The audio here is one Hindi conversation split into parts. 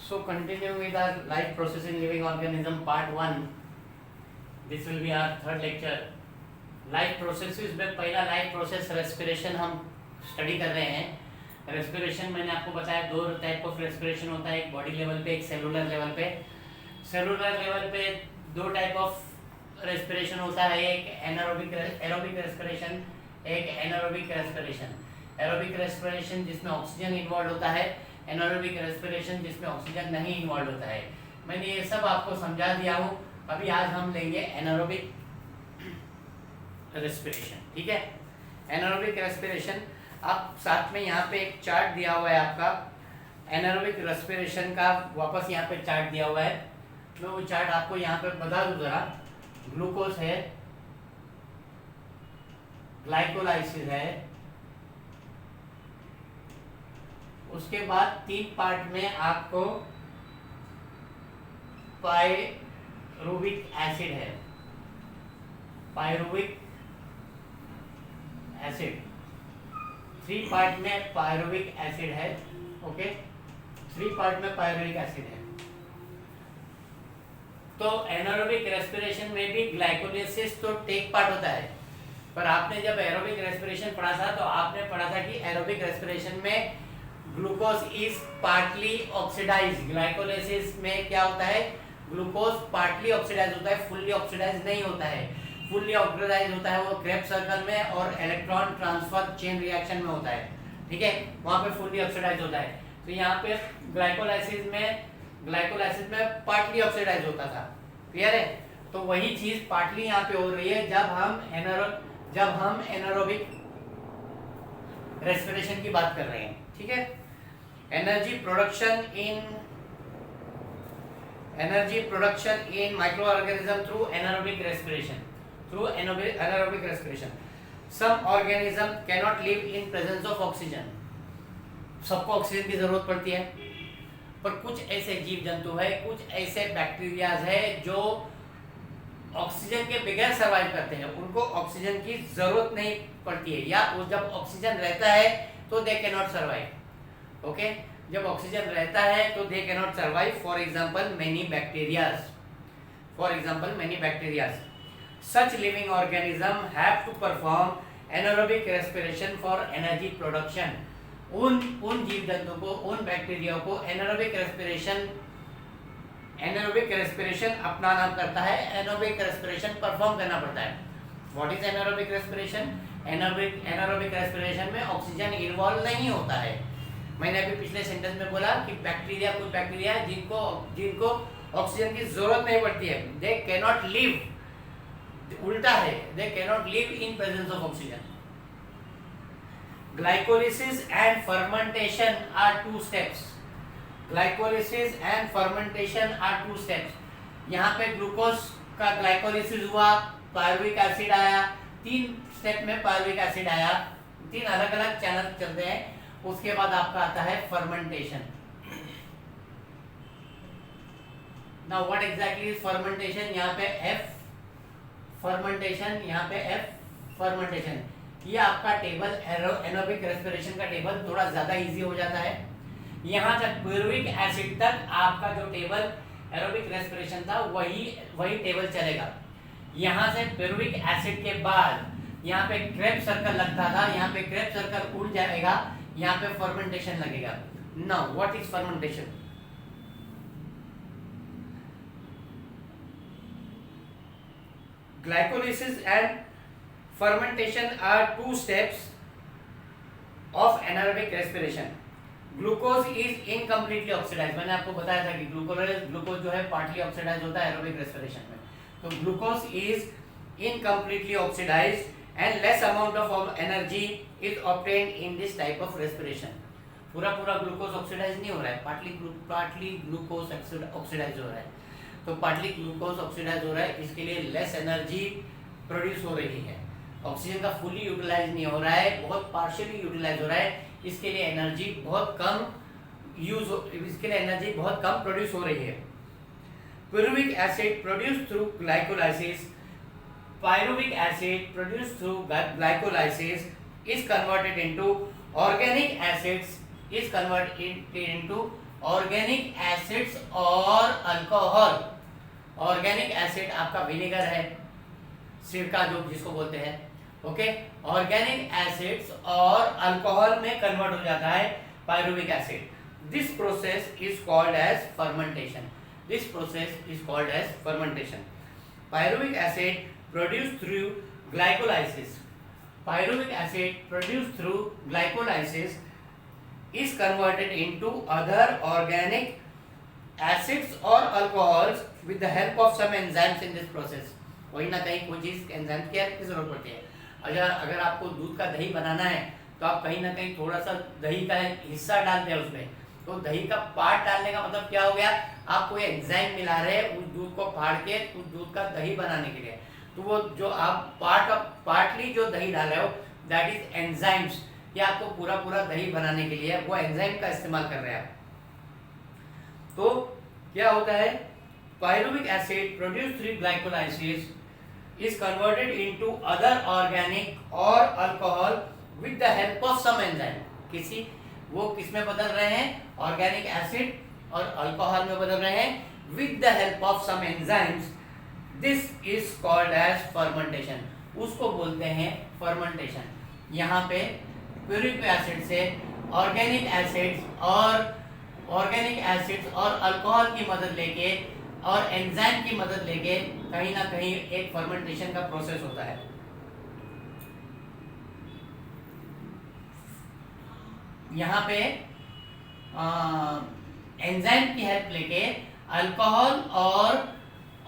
So continuing with our life process in living organism part 1, this will be our third lecture. Life processes में पहला लाइफ प्रोसेस रेस्पिरेशन हम स्टडी कर रहे हैं। रेस्पिरेशन मैंने आपको बताया दो टाइप ऑफ रेस्पिरेशन होता है, एक बॉडी लेवल पे, एक सेलुलर लेवल पे। सेलुलर लेवल पे दो टाइप ऑफ रेस्पिरेशन होता है, एक एरोबिक रेस्पिरेशन, एक एनारोबिक रेस्पिरेशन। एरोबिक रेस्पिरेशन जिसमें ऑक्सीजन इन्वॉल्व होता है, एनारोबिक रेस्पिरेशन जिसमें ऑक्सीजन नहीं इन्वॉल्व होता है। मैंने ये सब आपको समझा दिया हूँ। अभी आज हम लेंगे एनारोबिक रेस्पिरेशन, ठीक है। एनारोबिक रेस्पिरेशन, आप साथ में यहाँ पे एक चार्ट दिया हुआ है आपका एनारोबिक रेस्पिरेशन का, वापस यहाँ पे चार्ट दिया हुआ है। मैं वो चार्ट आपको यहाँ पे बता दूं जरा। ग्लूकोज है, ग्लाइकोलाइसिस है, उसके बाद 3 पार्ट में आपको पायरुविक एसिड है, पायरुविक एसिड 3 पार्ट में पायरुविक एसिड है, ओके। 3 पार्ट में पायरुविक एसिड है। तो एनारोबिक रेस्पिरेशन में भी ग्लाइकोलाइसिस तो टेक पार्ट होता है, पर आपने जब एरोबिक रेस्पिरेशन पढ़ा था तो आपने पढ़ा था कि एरोबिक रेस्पिरेशन में glucose is partly oxidize. Glycolysis में क्या होता है, ग्लूकोज पार्टली ऑक्सीडाइज होता है, फुल्ली ऑक्सीडाइज नहीं होता है। फुल्ली ऑक्सीडाइज होता है वो क्रेब्स सर्कल में और इलेक्ट्रॉन ट्रांसफर चेन रिएक्शन में होता है, ठीक है, वहां पे फुल्ली ऑक्सीडाइज होता है। तो यहाँ पे ग्लाइकोलाइसिस में पार्टली ऑक्सीडाइज होता था, क्लियर है। तो वही चीज पार्टली यहाँ पे हो रही है जब हम एनारोबिक रेस्पिरेशन की बात कर रहे हैं, ठीक है। Energy production in micro organism through anaerobic respiration, anaerobic respiration. Some organism cannot live in presence of oxygen. सबको ऑक्सीजन की जरूरत पड़ती है, पर कुछ ऐसे जीव जंतु है, कुछ ऐसे बैक्टीरियाज है जो ऑक्सीजन के बगैर सर्वाइव करते हैं, उनको ऑक्सीजन की जरूरत नहीं पड़ती है, या जब ऑक्सीजन रहता है तो they can not survive, okay. जब ऑक्सीजन रहता है तो they can not survive. For example many bacterias. Such living organism have to perform anaerobic respiration for energy production. उन जीव जंतु को, उन बैक्टीरिया को एनारोबिक रेस्पिरेशन अपना नाम करता है, एनारोबिक रेस्पिरेशन परफॉर्म करना पड़ता है। What is anaerobic respiration? Anaerobic respiration में ऑक्सीजन इन्वॉल्व नहीं होता है। मैंने अभी पिछले सेंटेंस में बोला कि कुछ बैक्टीरिया है जिनको ऑक्सीजन की जरूरत नहीं पड़ती है, दे कैन नॉट लिव। उल्टा है, they cannot live in presence of oxygen. Glycolysis and fermentation are 2 steps. यहाँ पे ग्लूकोज का ग्लाइकोलिसिस हुआ, पायरुविक एसिड आया, 3 स्टेप में पायरुविक एसिड आया, 3 अलग अलग चैनल चलते हैं। उसके बाद आपका आता है fermentation. Now what exactly is fermentation? यहाँ पे F फर्मेंटेशन, यहाँ पे F फर्मेंटेशन। ये आपका टेबल एनारोबिक रेस्पिरेशन का टेबल थोड़ा ज्यादा इजी हो जाता है। यहाँ तक पायरुविक एसिड तक आपका जो टेबल एरोबिक रेस्पिरेशन था वही टेबल चलेगा। यहाँ से पायरुविक एसिड के बाद यहाँ पे क्रेब्स सर्कल लगता था, यहाँ पे क्रेब्स सर्कल उड़ जाएगा, यहाँ पे फर्मेंटेशन लगेगा। Now what is fermentation? Glycolysis and fermentation are 2 steps of anaerobic respiration. Glucose is incompletely oxidized. मैंने आपको बताया था कि ग्लूकोज जो है पार्टली ऑक्सीडाइज होता है एरोबिक रेस्पिरेशन में। तो glucose is incompletely oxidized and less amount of energy is obtained in this type of respiration. पूरा ग्लूकोज ऑक्सीडाइज नहीं हो रहा है, पार्टली ग्लूकोज ऑक्सीडाइज हो रहा है। तो पार्टली ग्लूकोज ऑक्सीडाइज हो रहा है, इसके लिए लेस एनर्जी प्रोड्यूस हो रही है। ऑक्सीजन का फुली यूटिलाइज नहीं हो रहा है, बहुत पार्शियली यूटिलाइज हो रहा है, इसके लिए एनर्जी बहुत कम प्रोड्यूस हो रही है। Pyruvic acid produce through glycolysis, pyruvic acid produce through glycolysis is converted into organic acids, is converted into organic acids और अल्कोहल। ऑर्गेनिक एसिड आपका विनेगर है, सिरका जो जिसको बोलते हैं, ओके। ऑर्गेनिक एसिड्स और अल्कोहल में कन्वर्ट हो जाता है pyruvic acid. This process is called as fermentation. This process is called as fermentation. Pyruvic acid produce through glycolysis. Pyruvic acid produced through glycolysis is converted into other organic acids or alcohols with the help of some enzymes in this process. कोई ना कहीं कोई चीज एंजाइम की जरूरत पड़ती है। अगर आपको दूध का दही बनाना है तो आप कहीं ना कहीं थोड़ा सा दही का हिस्सा डालते हैं उसमें, तो दही का पार्ट डालने का मतलब क्या हो गया, आप कोई एंजाइम मिला रहे हैं उस दूध को फाड़ के उस दूध का दही बनाने के लिए। तो वो जो आप पार्टली जो दही डाल रहे हो दैट इज एंजाइम्स, या आपको पूरा पूरा दही बनाने के लिए वो एंजाइम का इस्तेमाल कर रहे हैं आप। तो क्या होता है, pyruvic acid produce through glycolysis is converted into other organic और alcohol with the help of some enzyme. वो किस में बदल रहे हैं, ऑर्गेनिक एसिड और अल्कोहल में बदल रहे हैं with the help of some enzymes. This is called as fermentation. उसको बोलते हैं फर्मेंटेशन। यहाँ पे प्यूरिक एसिड से ऑर्गेनिक एसिड्स और अल्कोहल की मदद लेके और एंजाइम की मदद लेके कहीं ना कहीं एक फर्मेंटेशन का प्रोसेस होता है। यहाँ पे एंजाइम की हेल्प लेके अल्कोहल और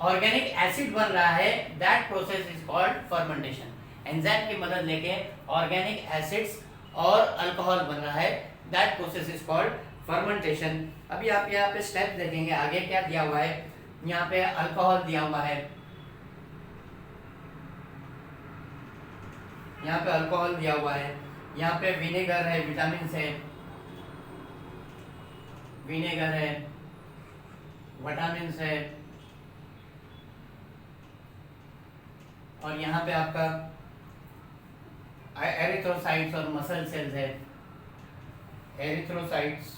ऑर्गेनिक एसिड बन रहा है, that process is called fermentation. Enzyme की मदद लेके ऑर्गेनिक एसिड्स और अल्कोहल बन रहा है, that process is called fermentation. अभी आप यहाँ पे स्टेप देखेंगे, आगे क्या दिया हुआ है, यहाँ पे अल्कोहल दिया हुआ है, यहाँ पे अल्कोहल दिया हुआ है, यहाँ पे विनेगर है, विटामिन है, विनेगर है, विटामिन है, और यहाँ पे आपका एरिथ्रोसाइट्स और मसल सेल्स है, एरिथ्रोसाइट्स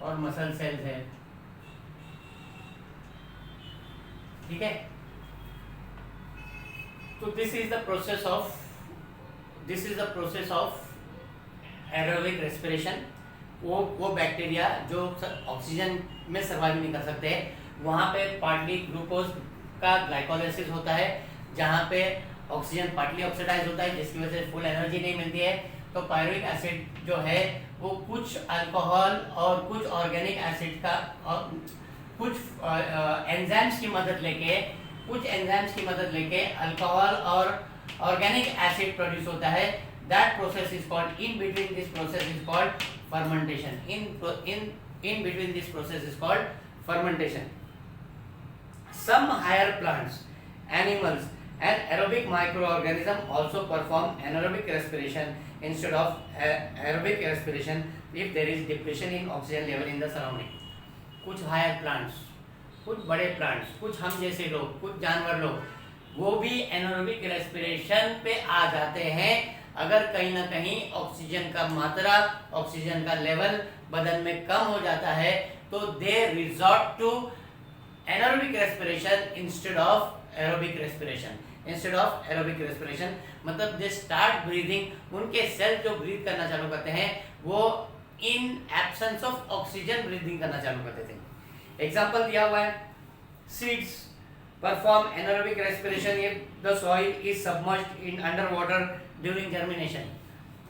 और मसल सेल्स है, ठीक है। तो this is the process of aerobic respiration. वो बैक्टीरिया जो ऑक्सीजन में सर्वाइव नहीं कर सकते, वहाँ पे पार्टली ग्लूकोज का ग्लाइकोलाइसिस होता है, जहाँ पे ऑक्सीजन पार्टली ऑक्सीडाइज होता है, जिसकी वजह से फुल एनर्जी नहीं मिलती है। तो पायरुविक एसिड जो है वो कुछ अल्कोहल और कुछ ऑर्गेनिक एसिड का और कुछ एंजाइम्स की मदद लेके अल्कोहल और ऑर्गेनिक एसिड प्रोड्यूस होता है। That process is called, in between this process is called fermentation. In between this process is called fermentation. Some higher plants, animals and aerobic microorganisms also perform anaerobic respiration instead of aerobic respiration if there is depletion in oxygen level in the surrounding. कुछ higher plants, कुछ बड़े plants, कुछ हम जैसे लोग, कुछ जानवर लोग, वो भी anaerobic respiration पे आ जाते हैं अगर कहीं ना कहीं ऑक्सीजन का मात्रा, ऑक्सीजन का लेवल बदन में कम हो जाता है, तो they resort to anaerobic respiration instead of aerobic respiration. मतलब they start breathing, उनके सेल जो ब्रीथ करना चालू करते हैं वो in absence of oxygen breathing करना चालू कर देते हैं। एग्जाम्पल दिया हुआ है, seeds perform anaerobic respiration if the soil is submerged in underwater during germination.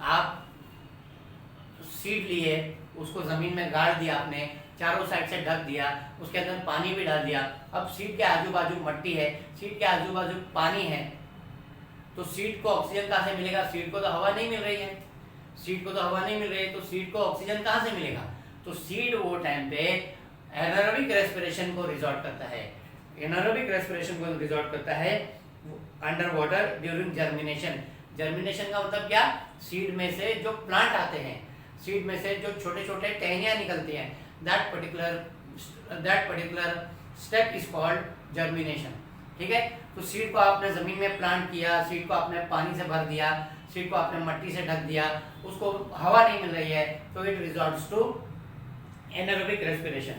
आप सीड लिए, उसको जमीन में गाड़ दिया, आपने चारों साइड से ढक दिया, उसके अंदर पानी भी डाल दिया। अब सीड के आजू बाजू मट्टी है, सीड के आजू बाजू पानी है, तो सीड को ऑक्सीजन कहाँ से मिलेगा? सीड को तो हवा नहीं मिल रही है, तो सीड को ऑक्सीजन कहाँ से मिलेगा? तो सीड वो टाइम पे एनारोबिक रेस्पिरेशन को रिजॉर्ट करता है, under water during germination. Germination का मतलब क्या? सीड में से जो प्लांट आते हैं, सीड में से जो छोटे छोटे टहनियाँ निकलती हैं, that particular step is called germination। ठीक है, तो सीड को आपने जमीन में प्लांट किया, सीड को आपने पानी से भर दिया, सीट को आपने मट्टी से ढक दिया, उसको हवा नहीं मिल रही है, तो it resorts to anaerobic respiration.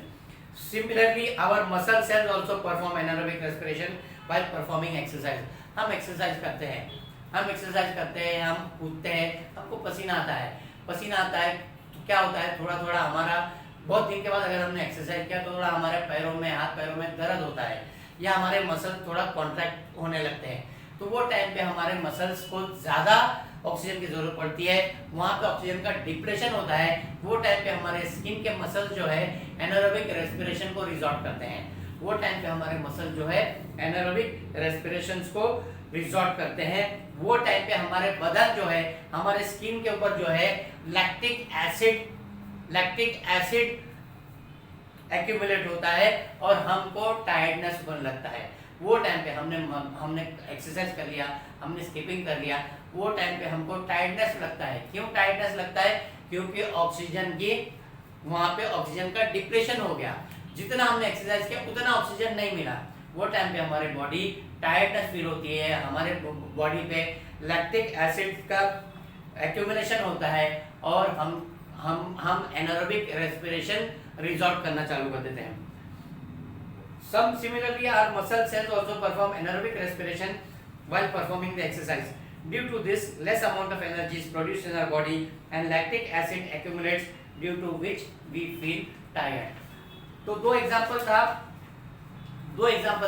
Similarly, our muscle cells also perform anaerobic respiration while performing exercise. हम एक्सरसाइज करते हैं, हम कूदते हैं, हमको पसीना आता है, तो क्या होता है, थोड़ा थोड़ा हमारा बहुत दिन के बाद अगर हमने एक्सरसाइज किया तो थोड़ा हमारे पैरों में, हाथ पैरों में दर्द होता है, या हमारे मसल थोड़ा कॉन्ट्रैक्ट होने लगते हैं, तो वो टाइम पे हमारे मसल्स को ज़्यादा ऑक्सीजन की जरूरत पड़ती है, वहाँ पे ऑक्सीजन का डिप्रेशन होता है, वो टाइम पे हमारे स्किन के मसल जो है एनारोबिक रेस्पिरेशन को रिजॉर्ट करते हैं, वो टाइम पे हमारे मसल जो है एनारोबिक रेस्पिरेशन को रिजॉर्ट करते हैं, वो टाइम पे हमारे बदन जो है, हमारे स्किन के ऊपर जो है लैक्टिक एसिड एक्यूमुलेट होता है और हमको टायर्डनेस होने लगता है। वो टाइम पे हमने एक्सरसाइज कर लिया, हमने स्किपिंग कर लिया, वो टाइम पे हमको टायर्डनेस लगता है। क्यों टायर्डनेस लगता है? क्योंकि ऑक्सीजन की वहाँ पे ऑक्सीजन का डिप्रेशन हो गया, जितना हमने एक्सरसाइज किया उतना ऑक्सीजन नहीं मिला, वो टाइम पे हमारी बॉडी टायर्डनेस फील होती है, हमारे बॉडी पे लैक्टिक एसिड का एक्यूमुलेशन होता है और हम एनारोबिक रेस्पिरेशन रिजॉर्ट करना चालू कर देते हैं। Some similarly, our muscle cells also perform anaerobic respiration while performing the exercise. Due to this, less amount of energy is produced in our body and lactic acid accumulates, due to which we feel tired. तो दो एग्जांपल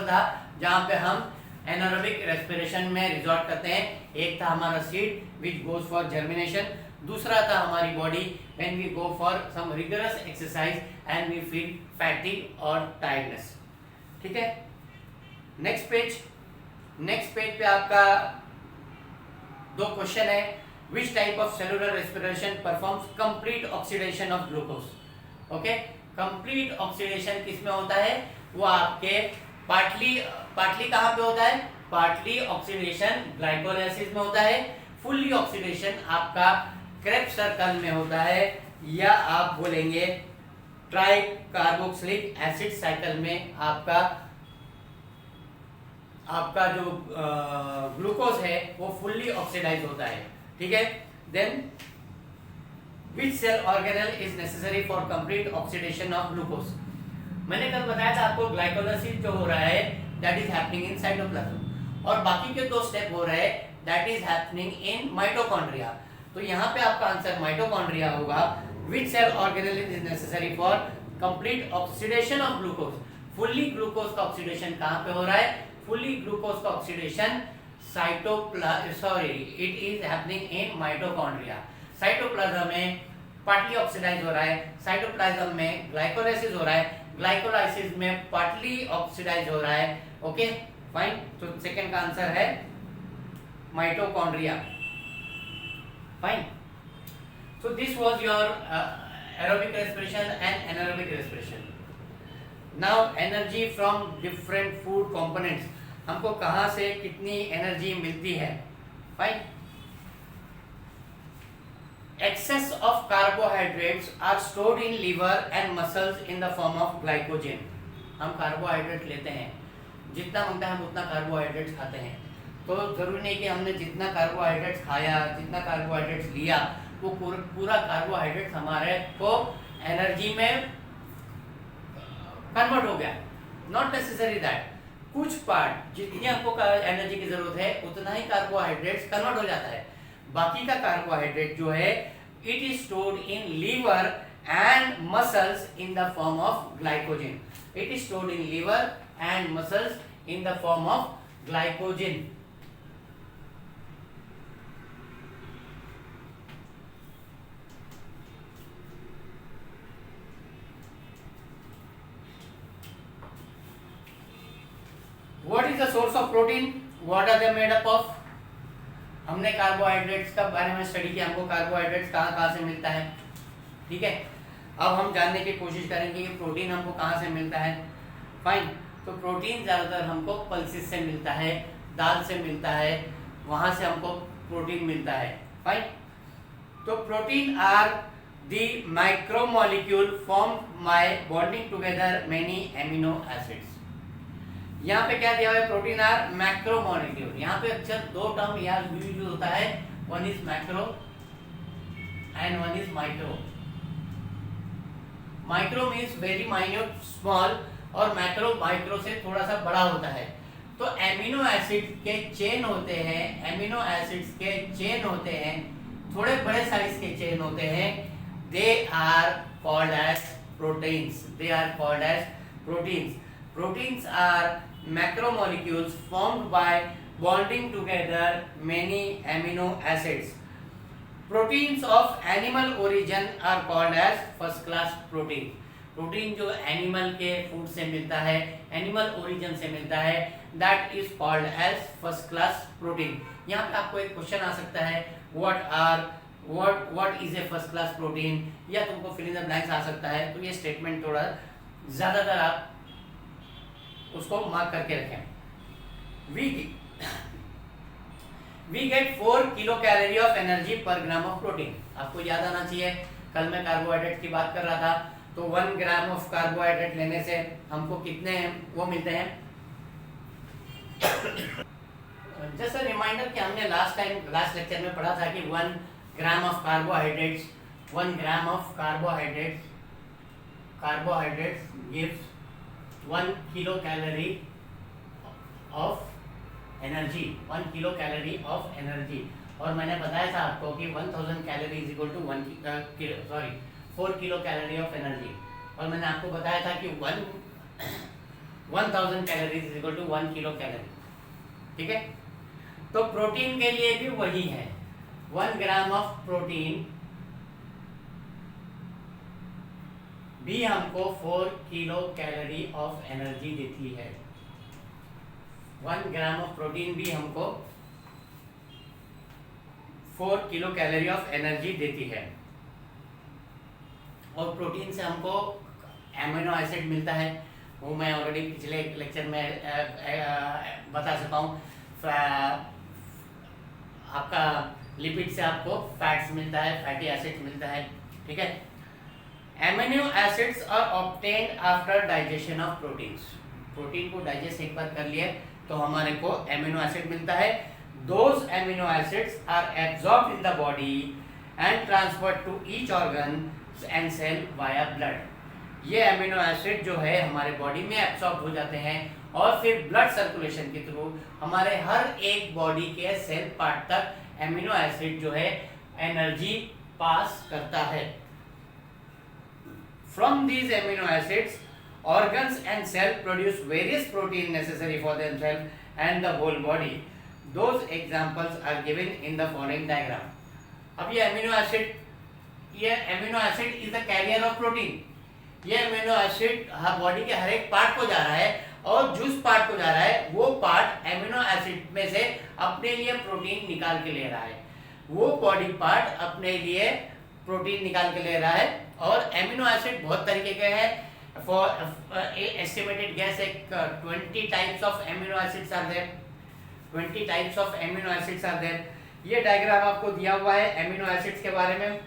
था जहाँ पे हम एनारोबिक रेस्पिरेशन में रिजॉर्ट करते हैं। एक था हमारा seed which goes for germination, दूसरा था हमारी body when we go for some rigorous exercise and we feel fatigue और टायर्डनेस। ठीक है, नेक्स्ट पेज पे आपका दो क्वेश्चन है। Which type of cellular respiration performs complete oxidation of glucose. Okay, complete oxidation किसमें होता है? वो आपके पार्टली कहाँ पे होता है? पार्टली ऑक्सीडेशन ग्लाइकोलाइसिस में होता है, फुल्ली ऑक्सीडेशन आपका क्रेब्स सर्कल में होता है, या आप बोलेंगे ट्राई कार्बोक्सिलिक एसिड साइकिल में आपका जो ग्लूकोज है वो फुल्ली ऑक्सीडाइज होता है। ठीक है, then which cell organelle is necessary for complete oxidation of glucose. मैंने कल बताया था आपको ग्लाइकोलाइसिस जो हो रहा है that is happening in cytoplasm, और बाकी के दो स्टेप हो रहे हैं that is happening in mitochondria. तो यहाँ पे आपका आंसर माइटोकॉन्ड्रिया होगा। Which cell organelle is necessary for complete oxidation of glucose? Fully glucose का ऑक्सीडेशन कहाँ पे हो रहा है? Fully glucose का oxidation it is happening in mitochondria. Cytoplasm में पार्टली ऑक्सीडाइज हो रहा है, साइटोप्लाज्म में ग्लाइकोलाइसिस हो रहा है, ग्लाइकोलाइसिस में पार्टली ऑक्सीडाइज हो रहा है। ओके फाइन, तो सेकंड का आंसर है mitochondria. Fine, so this was your aerobic respiration and anaerobic respiration. Now energy from different food components, हमको कहाँ से कितनी एनर्जी मिलती है? Fine, excess of carbohydrates are stored in liver and muscles in the form of glycogen. हम कार्बोहाइड्रेट लेते हैं, जितना मांगता है हम उतना कार्बोहाइड्रेट खाते हैं, तो जरूरी नहीं कि हमने जितना कार्बोहाइड्रेट खाया, जितना कार्बोहाइड्रेट लिया वो पूरा कार्बोहाइड्रेट हमारे को एनर्जी में कन्वर्ट हो गया। नॉट नेसेसरी दैट, कुछ पार्ट जितनी हमको एनर्जी की जरूरत है उतना ही कार्बोहाइड्रेट्स कन्वर्ट हो जाता है। बाकी का कार्बोहाइड्रेट जो है it is stored in liver and muscles in the form of glycogen. It is stored in liver and muscles in the form of glycogen. What is the source of protein? What are they made up of? हमने कार्बोहाइड्रेट्स का बारे में स्टडी किया, हमको कार्बोहाइड्रेट्स कहाँ से मिलता है। ठीक है, अब हम जानने की कोशिश करेंगे कि प्रोटीन हमको कहाँ से मिलता है। फाइन, तो प्रोटीन ज़्यादातर हमको पल्सेस से मिलता है, दाल से मिलता है, वहाँ से हमको प्रोटीन मिलता है। फाइन, तो protein are the micromolecule form by bonding together many amino acids. यहाँ पे क्या दिया हुआ है? Protein are macromolecule. यहाँ पे अक्सर दो टर्म यूज होता है, one is macro and one is micro. Micro means very minute small, और मैक्रो माइक्रो से थोड़ा सा बड़ा होता है। तो एमिनो एसिड के चेन होते हैं, एमिनो एसिड्स के चेन होते हैं, थोड़े बड़े साइज के चेन होते हैं। They are called as proteins, they are called as proteins. Proteins are macromolecules formed by bonding together many amino acids. Proteins of animal origin are called as first class protein. Protein जो एनिमल के फूड से मिलता है, एनिमल ओरिजिन से मिलता है, that is called as first class protein. यहाँ पे आपको एक क्वेश्चन आ सकता है, what is a first class protein, या तुमको फिल इन द ब्लैंक्स आ सकता है। तो ये स्टेटमेंट थोड़ा ज्यादातर आप उसको मार्क करके रखें। We get 4 kilo calorie of energy per gram of protein. आपको याद आना चाहिए, कल मैं कार्बोहाइड्रेट की बात कर रहा था, तो 1 ग्राम ऑफ कार्बोहाइड्रेट लेने से हमको कितने वो मिलते हैं। जस्ट अ रिमाइंडर कि हमने लास्ट लेक्चर में पढ़ा था कि 1 gram of carbohydrates gives 1 kilo calorie of energy, 1 kilo calorie of energy. और मैंने बताया था आपको कि 1000 calorie is equal to 4 kilo calorie of energy. और मैंने आपको बताया था कि 1000 calorie is equal to 1 kilo calorie. ठीक है, तो प्रोटीन के लिए भी वही है। 1 ग्राम ऑफ प्रोटीन भी हमको 4 किलो कैलोरी ऑफ एनर्जी देती है। 1 ग्राम ऑफ प्रोटीन भी हमको 4 किलो कैलोरी ऑफ एनर्जी देती है। और प्रोटीन से हमको एमिनो एसिड मिलता है, वो मैं ऑलरेडी पिछले लेक्चर में बता चुका हूँ। आपका लिपिड से आपको फैट्स मिलता है, फैटी एसिड मिलता है। ठीक है, amino acids are obtained after digestion of proteins. Protein को डाइजेस्ट एक बार कर लिए तो हमारे को एमिनो एसिड मिलता है। Those amino acids are absorbed in the body and transferred to each organ and cell via blood. ये एमिनो एसिड जो है हमारे बॉडी में एब्सॉर्ब हो जाते हैं और फिर ब्लड सर्कुलेशन के थ्रू हमारे हर एक बॉडी के सेल पार्ट तक एमिनो एसिड जो है एनर्जी पास करता है। From these amino acids organs and cell produce various protein necessary for themselves and the whole body. Those examples are given in the following diagram. अब ये amino acid is the carrier of protein. ये एमिनो एसिड बॉडी के हर एक पार्ट को जा रहा है, और जिस पार्ट को जा रहा है वो पार्ट एमिनो एसिड में से अपने लिए प्रोटीन निकाल के ले रहा है। वो बॉडी पार्ट अपने लिए प्रोटीन निकाल के ले रहा है। और एमिनो एसिड बहुत तरीके के हैं। For estimated guess, 20 types of amino acids are there. 20 types of amino acids are there. ये डायग्राम आपको दिया हुआ है एमिनो एसिड्स के बारे में।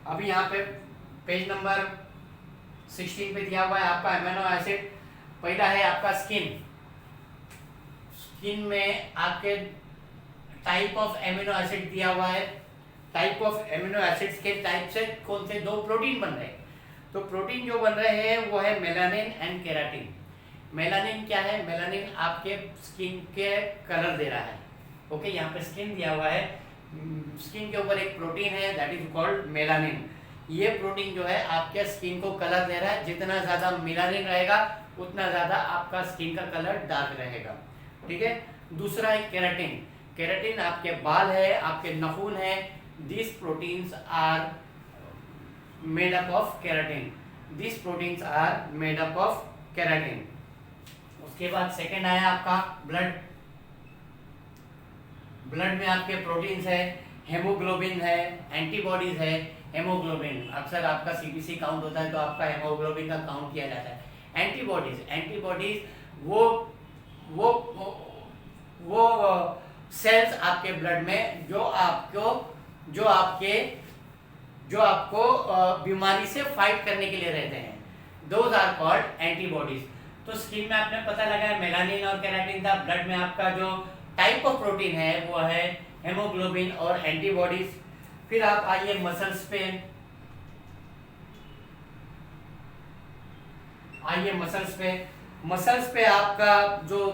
अभी यहाँ पे पेज नंबर 16 पे दिया हुआ है आपका एमिनो एसिड। पहला है आपका स्किन। स्किन में आपके टाइप ऑफ एमिनो एसिड दिया हुआ है। टाइप ऑफ एमिनो एसिड्स के टाइप से कौन से 2 प्रोटीन बन रहे हैं। तो प्रोटीन जो बन रहे हैं वो है मेलानिन एंड केराटिन। मेलानिन क्या है? मेलानिन आपके स्किन के कलर दे रहा है। ओके, यहाँ पे स्किन दिया हुआ है, स्किन के ऊपर एक प्रोटीन है दैट इज कॉल्ड मेलानिन। ये प्रोटीन जो है आपके स्किन को कलर दे रहा है। जितना ज्यादा मेलानिन रहेगा उतना ज्यादा आपका स्किन का कलर डार्क रहेगा। ठीक है, दूसरा है केराटिन। केराटिन आपके बाल है, आपके नाखून है। This proteins are made up of keratin. These proteins are made up of keratin. उसके बाद सेकंड आया आपका ब्लड। ब्लड में आपके प्रोटीन्स है, हेमोग्लोबिन है, एंटीबॉडीज है। हेमोग्लोबिन अक्सर आपका सीबीसी काउंट होता है तो आपका हेमोग्लोबिन का काउंट किया जाता है। एंटीबॉडीज वो सेल्स आपके ब्लड में जो आपको बीमारी से फाइट करने के लिए रहते हैं, दोज आर कॉल्ड एंटीबॉडीज। तो स्किन में आपने पता लगा है मेलानिन और केराटिन था। ब्लड में आपका जो टाइप ऑफ प्रोटीन है वो है हेमोग्लोबिन और एंटीबॉडीज। फिर आप आइए मसल्स पे, मसल्स पे आपका जो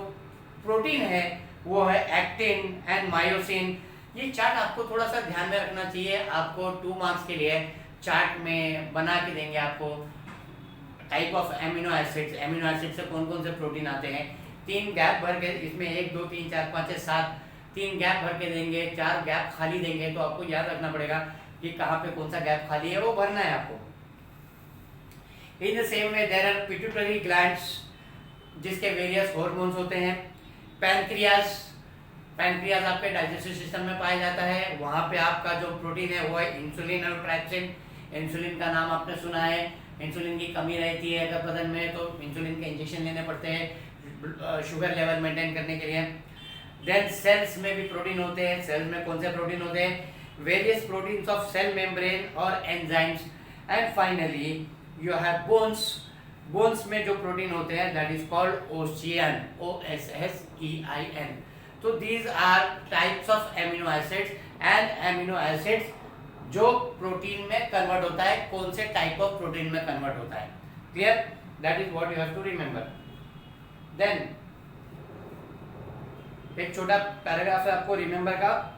प्रोटीन है वो है एक्टिन एंड मायोसिन। ये चार्ट आपको थोड़ा सा ध्यान में रखना चाहिए, आपको 2 मार्क्स के लिए चार्ट में बना के देंगे आपको। टाइप ऑफ एमिनो एसिड से कौन कौन से प्रोटीन आते हैं, 3 गैप भर के, इसमें 1 2 3 4 5 6 7 3 गैप भर के देंगे, 4 गैप खाली देंगे। तो आपको याद रखना पड़ेगा कि कहाँ पे कौन सा गैप खाली है वो भरना है आपको। In the same way there are pituitary glands जिसके वेरियस हार्मोन्स होते हैं। पैनक्रियाज आपके डाइजेस्टिव सिस्टम में पाया जाता है, वहाँ पे आपका जो प्रोटीन है वो है इंसुलिन और ट्राइप्सिन। इंसुलिन का नाम आपने सुना है, इंसुलिन की कमी रहती है अगर बदन में तो इंसुलिन के इंजेक्शन लेने पड़ते हैं शुगर लेवल मेंटेन करने के लिए। देन सेल्स में भी प्रोटीन होते हैं। सेल्स में कौन से प्रोटीन होते हैं, various proteins of cell membrane और enzymes. And finally you have bones में जो प्रोटीन होते हैं that is called ossein, OSSEIN। तो these are types of amino acids and amino acids जो प्रोटीन में कन्वर्ट होता है, कौन से टाइप ऑफ प्रोटीन में कन्वर्ट होता है। Clear, that is what you have to remember. Then एक छोटा पैराग्राफ है आपको रिमेंबर का।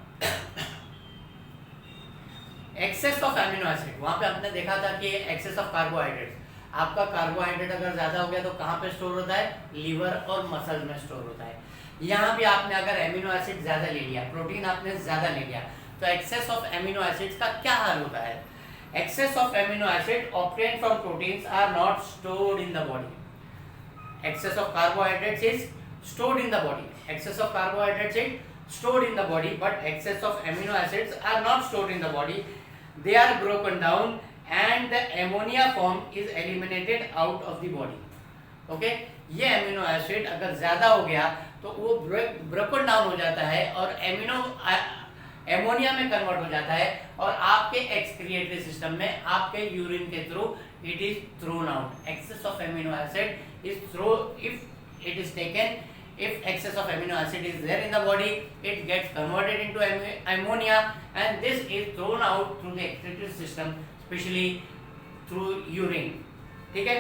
एक्सेस ऑफ एमिनो एसिड, वहां पे आपने देखा था कि एक्सेस ऑफ कार्बोहाइड्रेट्स, आपका कार्बोहाइड्रेट अगर ज्यादा हो गया तो कहाँ पे स्टोर होता है, लीवर और मसल में स्टोर होता है। यहाँ भी आपने अगर एमिनो एसिड ज्यादा ले लिया, प्रोटीन आपने ज्यादा ले लिया, तो एक्सेस ऑफ एमिनो एसिड्स का क्या हाल होता है। Excess of amino acid obtained from proteins are not stored in the body. Excess of carbohydrates is stored in the body. Excess of carbohydrates is stored in the body, but excess of amino acids are not stored in the body. They are broken down and the ammonia form is eliminated out of the body. Okay? ये amino acid अगर ज़्यादा हो गया तो वो broken down हो जाता है और एमोनिया में कन्वर्ट हो जाता है और आपके एक्सक्रिएटरी सिस्टम में आपके यूरिन के through it is thrown out. Excess of amino acid is throw if it is taken, if excess of amino acid is there in the body, it gets converted into ammonia and this is thrown out through the excretory system, especially through urine. ठीक है,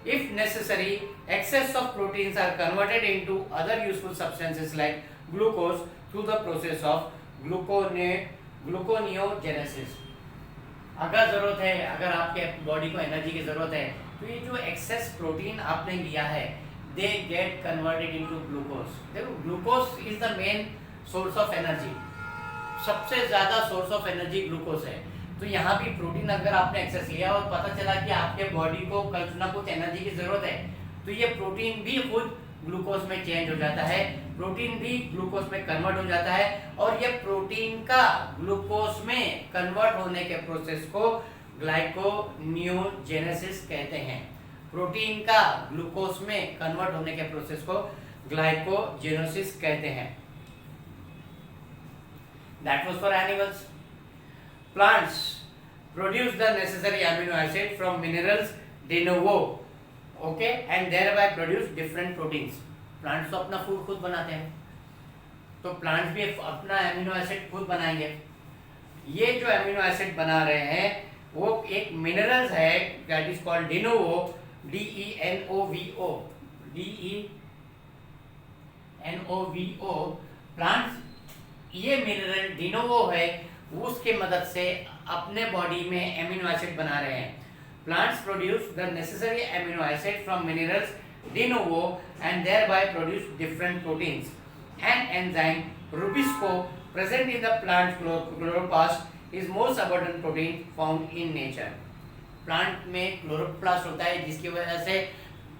if necessary excess of proteins are converted into other useful substances like glucose through the process of gluconeogenesis. अगर जरूरत है, अगर आपके बॉडी को एनर्जी की जरूरत है तो ये जो एक्सेस प्रोटीन आपने लिया है they get converted into glucose. देखो glucose is the main source of energy, सबसे ज्यादा सोर्स ऑफ एनर्जी ग्लूकोज है। तो यहाँ भी प्रोटीन अगर आपने एक्सेस लिया और पता चला कि आपके बॉडी को कुछ ना कुछ एनर्जी की जरूरत है तो ये प्रोटीन भी खुद ग्लूकोज में चेंज हो जाता है, प्रोटीन भी ग्लूकोज में कन्वर्ट हो जाता है और ये प्रोटीन का ग्लूकोज में कन्वर्ट होने के प्रोसेस को ग्लाइकोनियोजेनेसिस कहते हैं। प्रोटीन का ग्लूकोज में कन्वर्ट होने के प्रोसेस को ग्लाइकोजेनेसिस कहते हैं। That was for animals. Plants produce the necessary amino acid from minerals de novo, okay, and thereby produce different proteins. Plants तो अपना फूड खुद बनाते हैं, तो प्लांट्स भी अपना एमिनो एसिड खुद बनाएंगे। ये जो एमिनो एसिड बना रहे हैं वो एक मिनरल्स है that is called de novo, DENOVO, DENOVO। Plants ये मिनरल de novo है, उसके मदद से अपने बॉडी में एमिनो एसिड बना रहे हैं। Plants produce the necessary amino acid from minerals de novo and thereby produce different proteins. An enzyme Rubisco present in the plant chloroplast is most abundant protein found in nature. Plant में क्लोरोप्लास्ट होता है जिसकी वजह से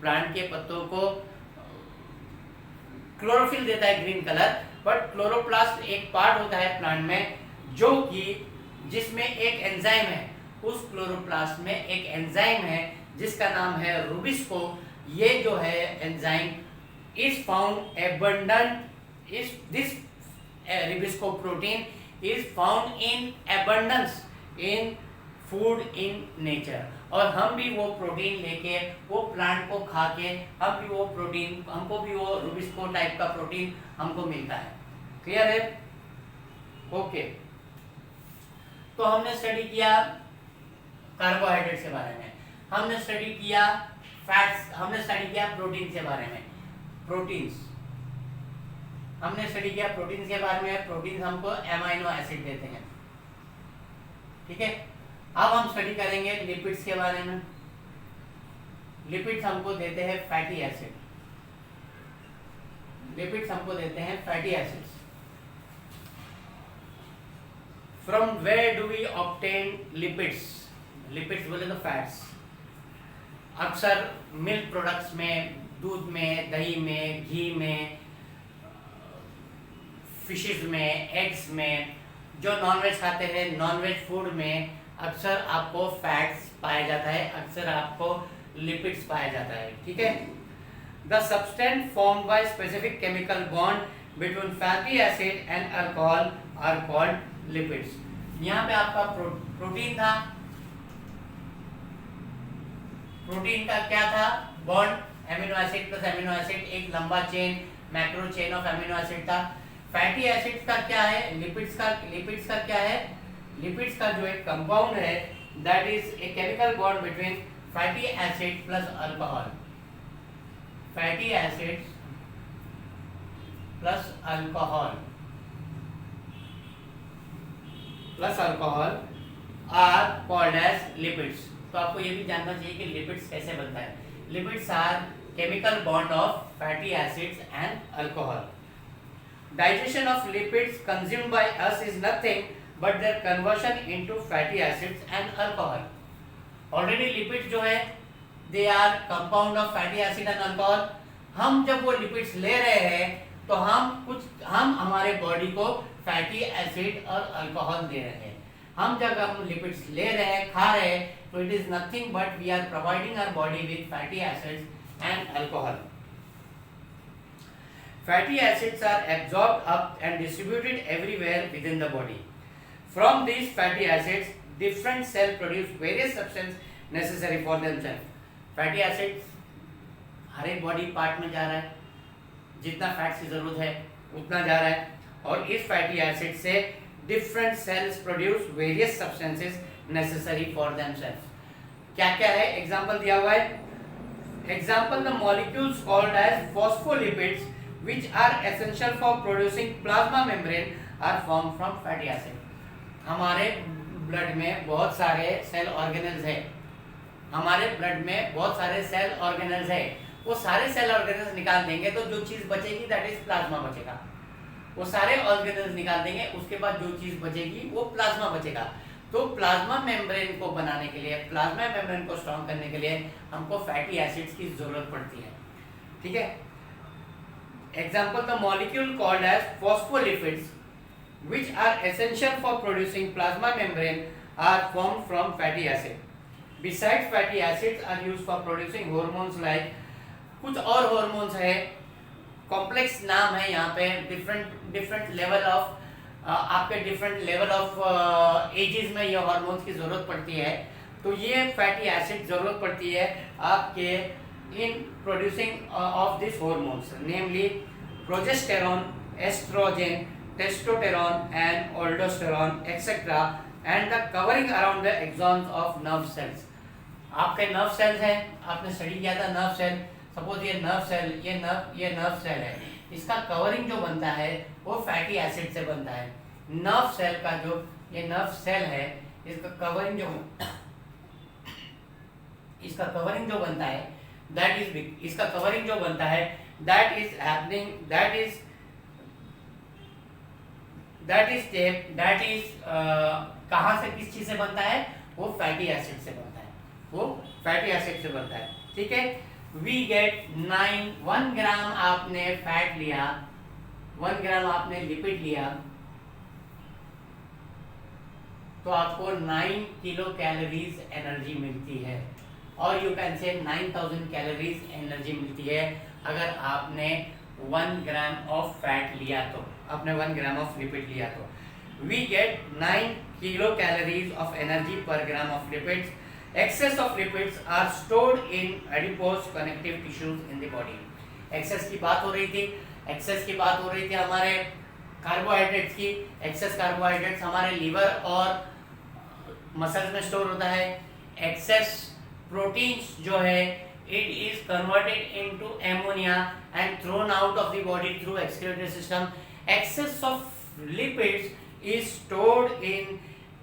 प्लांट के पत्तों को क्लोरोफिल देता है ग्रीन कलर, बट क्लोरोप्लास्ट एक पार्ट होता है प्लांट में जो कि जिसमें एक एंजाइम है। उस क्लोरोप्लास्ट में एक एंजाइम है जिसका नाम है रूबिस्को। ये जो है enzyme is found abundant, is this rubisco protein is found in abundance in food in nature. और हम भी वो प्रोटीन लेके वो प्लांट को खा के हम भी वो प्रोटीन, हमको भी वो रूबिस्को टाइप का प्रोटीन हमको मिलता है। क्लियर है? ओके, तो हमने स्टडी किया कार्बोहाइड्रेट के बारे में, हमने स्टडी किया फैट्स, हमने स्टडी किया प्रोटीन के बारे में, प्रोटीन्स हमने स्टडी किया प्रोटीन के बारे में। प्रोटीन हमको एमाइनो एसिड देते हैं, ठीक है। अब हम स्टडी करेंगे लिपिड्स के बारे में। लिपिड्स हमको देते हैं फैटी एसिड, लिपिड्स हमको देते हैं fatty acids. From where do we obtain lipids? Lipids बोले तो फैट्स। अक्सर मिल्क प्रोडक्ट्स में, दूध में, दही में, घी में, फिशेस में, एग्स में, जो नॉनवेज खाते हैं नॉनवेज फूड में अक्सर आपको फैट्स पाया जाता है, अक्सर आपको लिपिड्स पाया जाता है, ठीक है। The substance formed by specific chemical bond between fatty acid and alcohol are called lipids. यहाँ पे आपका प्रोटीन था, प्रोटीन का क्या था? Bond amino acid plus amino acid, एक लंबा chain, macro chain of amino acid था। फैटी एसिड्स का क्या है? लिपिड्स का क्या है? लिपिड्स का जो एक कंपाउंड है that is a chemical bond between fatty acid plus alcohol. Fatty acids plus alcohol are called as lipids. तो आपको ये भी जानना चाहिए कि लिपिड्स कैसे बनता है। Lipids are chemical bond of fatty acids and alcohol. Digestion of lipids consumed by us is nothing but their conversion into fatty acids and alcohol. Already lipids जो है they are compound of fatty acid and alcohol. हम जब वो lipids ले रहे हैं तो हम हमारे बॉडी को फैटी एसिड और अल्कोहल दे रहे हैं। हम जब हम लिपिड्स ले रहे हैं, खा रहे हैं, तो it is nothing but we are providing our body with fatty acids and alcohol. Fatty acids are absorbed up and distributed everywhere within the body. From these fatty acids, different cells produce various substances necessary for themselves. Fatty acids हर एक बॉडी पार्ट में जा रहा है, जितना फैट्स की जरूरत है उतना जा रहा है, और इस फैटी एसिड से different cells produce various substances necessary for themselves. क्या क्या है? एग्जाम्पल दिया हुआ है। Example the molecules called as phospholipids which are essential for producing plasma membrane are formed from fatty acid. हमारे ब्लड में बहुत सारे सेल ऑर्गेनेल्स है, हमारे ब्लड में बहुत सारे सेल ऑर्गेनेल्स है। वो सारे सेल ऑर्गेनेल्स निकाल देंगे तो जो चीज बचेगी दैट इज प्लाज्मा बचेगा। वो सारे ऑर्गेनेल्स निकाल देंगे, उसके बाद जो चीज बचेगी वो प्लाज्मा बचेगा। तो प्लाज्मा मेम्ब्रेन को बनाने के लिए, प्लाज्मा मेम्ब्रेन को स्ट्रॉन्ग करने के लिए हमको फैटी एसिड्स की जरूरत पड़ती है, ठीक है। Example, the molecule called as phospholipids which are essential for producing plasma membrane are formed from fatty acid. Besides fatty acids are used for producing hormones like, कुछ और hormones है, complex नाम है यहाँ पे, different level of आपके different level of ages में ये hormones की जरूरत पड़ती है। तो ये fatty acid जरूरत पड़ती है आपके in producing of these hormones, namely progesterone, estrogen, testosterone and aldosterone etc. and the covering around the axons of nerve cells. आपके nerve cells हैं, आपने स्टडी किया था nerve cell. सपोज ये nerve cell, ये nerve cell है, इसका कवरिंग जो बनता है वो फैटी एसिड से बनता है। nerve cell का जो ये nerve cell है, इसका कवरिंग जो बनता है that is big. इसका कवरिंग जो बनता है that is happening, that is कहाँ से, किस चीज से बनता है? वो फैटी एसिड से बनता है, वो फैटी एसिड से बनता है, ठीक है। वी गेट 1 ग्राम आपने फैट लिया, 1 ग्राम आपने लिपिड लिया, तो आपको 9 किलो कैलोरीज एनर्जी मिलती है, और you can say 9000 calories energy मिलती है अगर आपने 1 ग्राम ऑफ फैट लिया तो, आपने 1 ग्राम ऑफ लिपिड लिया तो। We get 9 kilo calories of energy per gram of lipids. Excess of lipids are stored in adipose connective tissues in the body. Excess की बात हो रही थी हमारे कार्बोहाइड्रेट्स की, एक्सेस कार्बोहाइड्रेट्स हमारे लीवर और मसल्स में स्टोर होता है। एक्सेस प्रोटीन्स जो है it is converted into ammonia and thrown out of the body through excretory system. Excess of lipids is stored in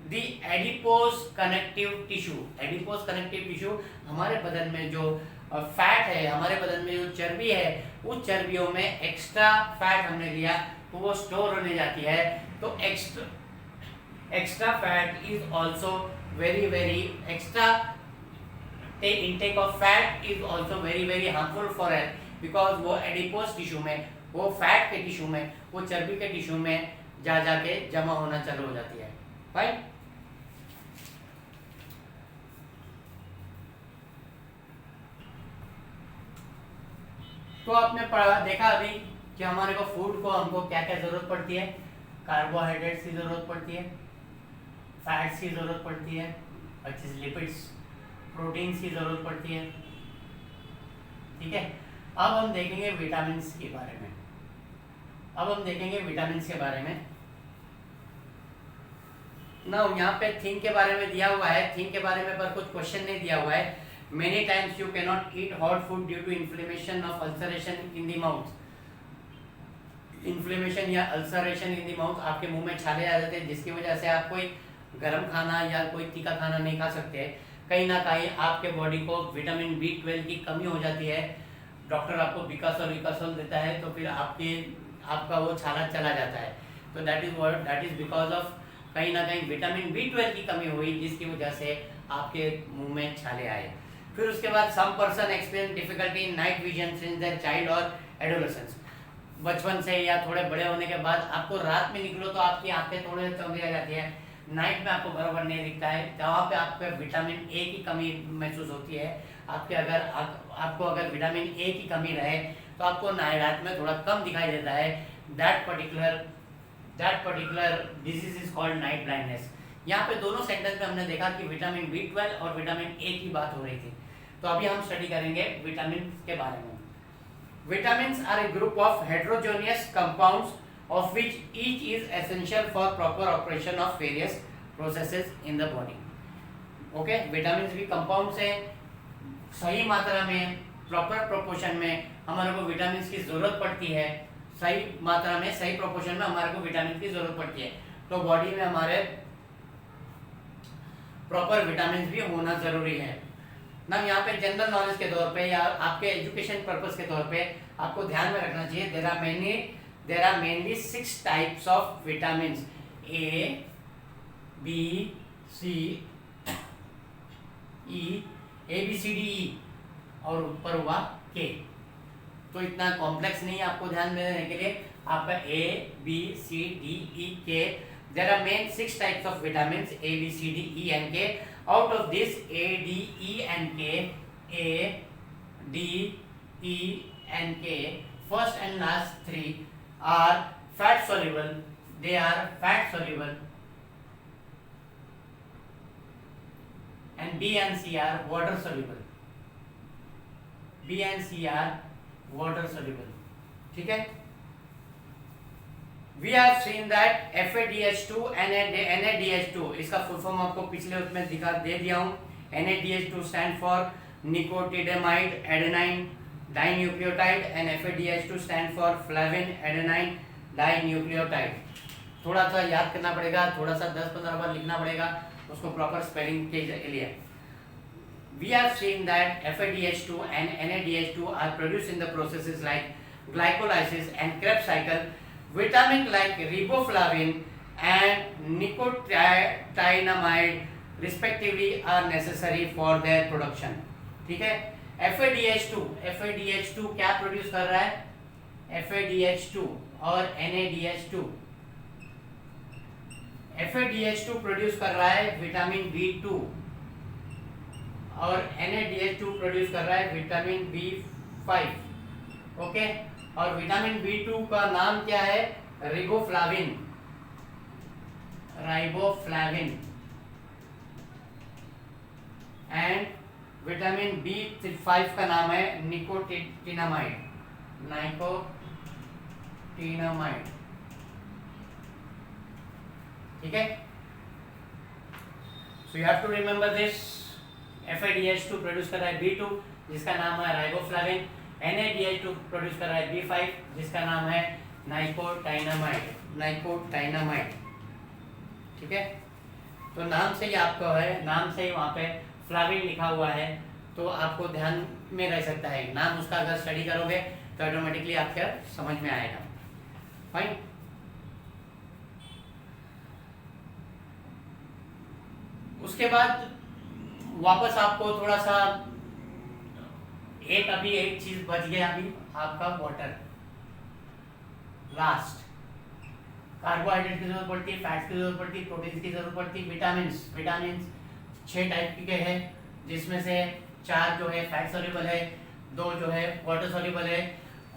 the adipose connective tissue. Adipose connective tissue हमारे बदन में जो फैट है, हमारे बदन में जो चर्बी है, उस चर्बियों में एक्स्ट्रा फैट हमने लिया तो वो स्टोर होने जाती है। तो extra fat is also very extra intake of fat is also very harmful for health, because वो एडिपोज टिश्यू में, वो फैट के टिश्यू में, वो चर्बी के टिश्यू में जाके जमा होना चालू हो जाती है। फाइन। तो आपने पढ़ा देखा अभी कि हमारे को फूड को हमको क्या क्या जरूरत पड़ती है। कार्बोहाइड्रेट्स की जरूरत पड़ती है, फैट्स की जरूरत पड़ती है, अच्छे से लिपिड्स, प्रोटीन्स की जरूरत पड़ती है। ठीक है, अब हम देखेंगे विटामिन्स के बारे में। ना यहाँ पे थिंक के बारे में दिया हुआ है, थिंक के बारे में पर कुछ क्वेश्चन नहीं दिया हुआ है। Many times you can not eat hot food due to inflammation of ulceration in the mouth. Inflammation या अल्सरेशन इन द माउथ, आपके मुंह में छाले आ जाते हैं, जिसकी वजह से आप कोई गर्म खाना या कोई तीखा खाना नहीं खा सकते। कहीं ना कहीं आपके बॉडी को विटामिन B12 की कमी हो जाती है। डॉक्टर आपको बिकासोल देता है तो फिर आपका वो छाला चला जाता है। तो दैट इज बिकॉज ऑफ कहीं ना कहीं विटामिन B12 की कमी हुई, जिसकी वजह से आपके मुंह में छाले आए। फिर उसके बाद some person experience difficulty in night vision since their child और एडोलेसेंस। बचपन से या थोड़े बड़े होने के बाद आपको रात में निकलो तो आपकी आंखें थोड़े चौंधी आ जाती है, नाइट में आपको बराबर नहीं दिखता है। जहाँ पे आपको विटामिन ए की कमी महसूस होती है, आपको अगर विटामिन ए की कमी रहे तो आपको रात में थोड़ा कम दिखाई देता है। That particular disease is called night blindness. यहाँ पे दोनों सेंटेंस में हमने देखा कि विटामिन B12 और विटामिन ए की बात हो रही थी। तो अभी हम स्टडी करेंगे विटामिन के बारे में। Vitamins are a group of heterogeneous compounds of which each is essential for proper operation of various processes in the body. Okay, vitamins भी compounds हैं, सही मात्रा में, प्रॉपर प्रोपोर्शन में हमारे को विटामिन्स की जरूरत पड़ती है। सही मात्रा में, सही प्रोपोर्शन में हमारे को विटामिन की जरूरत पड़ती है। तो बॉडी में हमारे प्रॉपर विटामिन्स भी होना जरूरी है ना। यहाँ पे जनरल नॉलेज के तौर पे या आपके एजुकेशन पर्पस के तौर पे आपको ध्यान में रखना चाहिए, there are mainly 6 types of vitamins, A, B, C, D, E और ऊपर हुआ K। तो इतना कॉम्प्लेक्स नहीं है, आपको ध्यान में देने के लिए आपका A, B, C, D, E, K। There are main 6 types of vitamins A, B, C, D, E and K. Out of this A, D, E and K, A, D, E and K, first and last 3 are fat soluble. They are fat soluble. And B and C are water soluble. B and C are water soluble. ठीक है? We have seen that FADH2 NADH2, इसका फुल फॉर्म आपको पिछले उसमें दे दिया हूँ। NADH2 stand for nicotinamide adenine dinucleotide and FADH2 stand for flavin adenine dinucleotide। थोड़ा सा याद करना पड़ेगा, थोड़ा सा 10-15 बार लिखना पड़ेगा उसको प्रॉपर स्पेलिंग के लिए। We have seen that FADH2 and NADH2 are produced in the processes like glycolysis and Krebs cycle. Vitamins like riboflavin and nicotinamide respectively are necessary for their production। ठीक है, FADH2 क्या प्रोड्यूस कर रहा है? FADH2 और NADH2। FADH2 प्रोड्यूस कर रहा है विटामिन B2 और NADH2 प्रोड्यूस कर रहा है विटामिन B5। ओके, और विटामिन B2 का नाम क्या है? रिबोफ्लाविन। एंड विटामिन B5 का नाम है निकोटिनामाइड। ठीक है, so you have to remember this. FADH2 produce कर रहा है B2 जिसका नाम है राइबोफ्लाविन, NADH2 प्रोड्यूस कर रहा है B5 जिसका नाम है नाइकोटाइनामाइड, नाइकोटाइनामाइड। ठीक है, तो नाम से ही आपको है, नाम से ही वहाँ पे फ्लाविन लिखा हुआ है तो आपको ध्यान में रह सकता है। नाम उसका अगर स्टडी करोगे तो ऑटोमेटिकली आपके समझ में आएगा। फाइन, उसके बाद वापस आपको थोड़ा सा एक चीज बच गया अभी आपका वाटर। लास्ट, कार्बोहाइड्रेट की जरूरत पड़ती है, फैट्स की जरूरत पड़ती है, प्रोटीन की जरूरत पड़ती है, विटामिन 6 टाइप के हैं जिसमें से 4 जो है फैट सॉल्युबल है, 2 जो है वाटर सॉल्युबल है।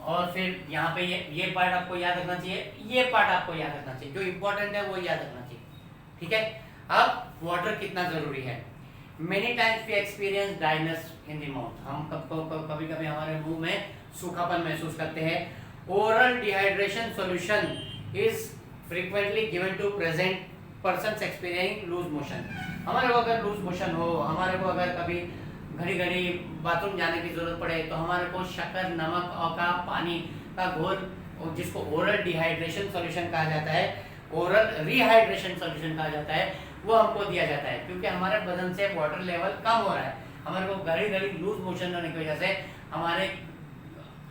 और फिर यहाँ पे ये पार्ट आपको याद रखना चाहिए, ये पार्ट आपको याद रखना चाहिए, जो इंपॉर्टेंट है वो याद रखना चाहिए। ठीक है, अब वाटर कितना जरूरी है। Many times we experience dryness in the mouth, हम कभी कभी हमारे मुंह में सूखापन महसूस करते हैं। Oral dehydration solution is frequently given to present persons experiencing loose motion. हमारे को अगर लूज मोशन हो, हमारे को अगर कभी घड़ी घड़ी बाथरूम जाने की जरूरत पड़े तो हमारे को शक्कर, नमक और का पानी का घोल, जिसको ओरल डिहाइड्रेशन सॉल्यूशन कहा जाता है, ओरल रिहाइड्रेशन सॉल्यूशन कहा जाता है, वो हमको दिया जाता है क्योंकि हमारे बदन से वाटर लेवल कम हो रहा है। हमारे को घड़ी घड़ी लूज मोशन होने की वजह से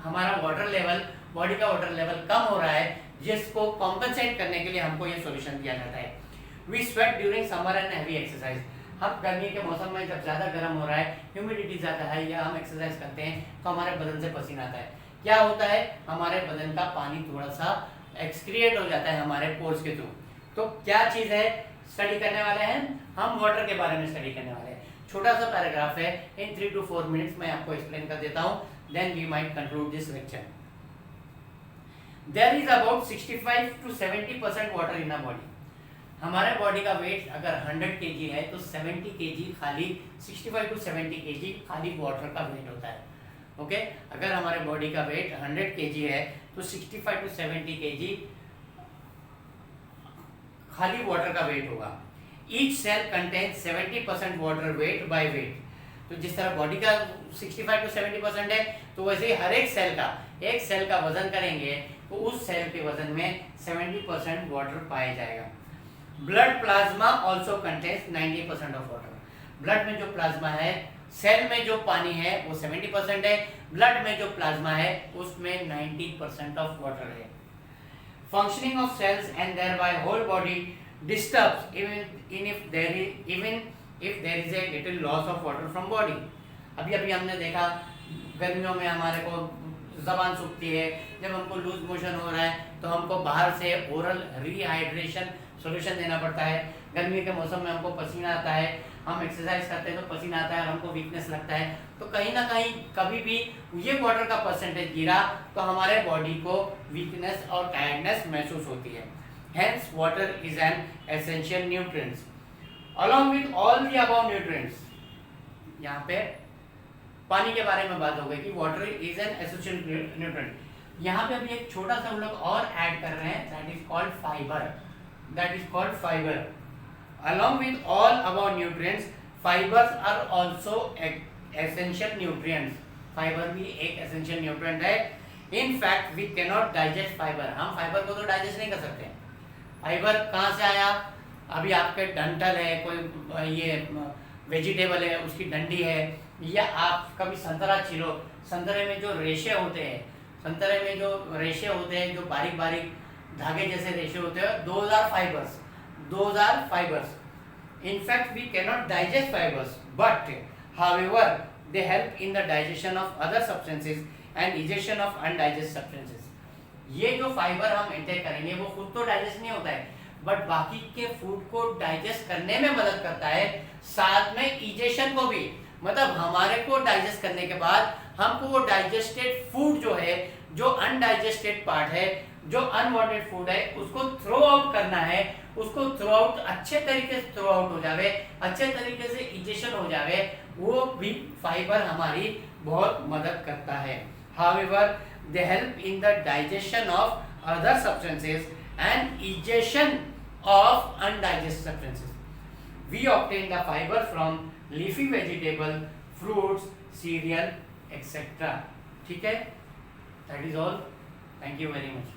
हमारा वाटर लेवल, बॉडी का वाटर लेवल कम हो रहा है, जिसको कॉम्पेंसेट करने के लिए हमको ये सॉल्यूशन दिया जाता है। We sweat during summer and heavy exercise, हम गर्मी के मौसम में जब ज़्यादा गर्म हो रहा है, ह्यूमिडिटी ज़्यादा है या हम एक्सरसाइज करते हैं तो हमारे बदन से पसीना आता है। क्या होता है, हमारे बदन का पानी थोड़ा सा एक्सक्रिएट हो जाता है हमारे पोर्स के थ्रू। तो क्या चीज़ है स्टडी करने वाले हैं हम, वाटर के बारे में स्टडी करने वाले हैं। छोटा सा पैराग्राफ है, इन 3 to 4 मिनट्स मैं आपको एक्सप्लेन कर देता हूँ, then we might conclude this lecture. There is about 65 to 70% water in a body. हमारे बॉडी का वेट अगर 100 kg है तो 70 kg खाली, 65 to 70 kg खाली वाटर का वेट होता है। ओके, अगर हमारे बॉडी का वेट 100 kg है तो 65 to 70 kg खाली वाटर का वेट होगा। Each cell contains 70% water weight by weight. तो जिस तरह बॉडी का 65 to 70% है तो वैसे ही हर एक सेल का वजन करेंगे तो उस सेल के वजन में 70% वाटर पाया जाएगा। Blood plasma also contains 90% of water. Blood में जो प्लाज्मा है, सेल में जो पानी है वो 70% है, ब्लड में जो प्लाज्मा है उसमें 90% ऑफ वाटर है। Functioning of cells and thereby whole body disturbs even if there is a little loss of water from body. अभी हमने देखा गर्मियों में हमारे को जबान सूखती है, जब हमको लूज मोशन हो रहा है तो हमको बाहर से ओरल रिहाइड्रेशन सॉल्यूशन देना पड़ता है। गर्मी के मौसम में हमको पसीना आता है, हम एक्सरसाइज करते हैं तो पसीना आता है और हमको वीकनेस लगता है। तो कहीं ना कहीं कभी भी ये वाटर का परसेंटेज गिरा तो हमारे बॉडी को वीकनेस और टायर्डनेस महसूस होती है। Hence water is an essential nutrients along with all the above nutrients. यहाँ पे पानी के बारे में बात हो गई कि water is an essential nutrient. यहाँ पे अभी एक छोटा सा हम लोग और ऐड कर रहे हैं, that is called fibre. That is called fiber. Along with all above nutrients, fibers are also essential nutrients. Fiber भी एक essential nutrient है। In fact, we cannot digest fiber. हम फाइबर को तो डाइजेस्ट नहीं कर सकते। फाइबर कहाँ से आया? अभी आपके डंठल है, कोई ये वेजिटेबल है उसकी डंडी है, या आप कभी संतरा छीलो, संतरे में जो रेशे होते हैं, संतरे में जो रेशे होते हैं, जो बारीक बारीक धागे जैसे रेशे होते हैं, those are fibers. In fact, we cannot digest fibers, but however they help in the digestion of other substances and digestion of undigested substances. ये जो फाइबर हम इंटेक करेंगे वो खुद तो डाइजेस्ट नहीं होता है, बट बाकी के फूड को डाइजेस्ट करने में मदद करता है, साथ में इजेशन को भी, मतलब हमारे को डाइजेस्ट करने के बाद हमको वो डाइजेस्टेड फूड जो है, जो अनडाइजेस्टेड पार्ट है, जो अनवांटेड फूड है, उसको थ्रो आउट करना है, उसको थ्रो आउट अच्छे तरीके से थ्रो आउट हो जावे, अच्छे तरीके से इजेशन हो जावे, वो भी फाइबर हमारी बहुत मदद करता है। However, they help in the digestion of other substances and egestion of undigested substances. We obtain the fiber from leafy vegetable, fruits, cereal, etc. ठीक है? That is all. Thank you very much.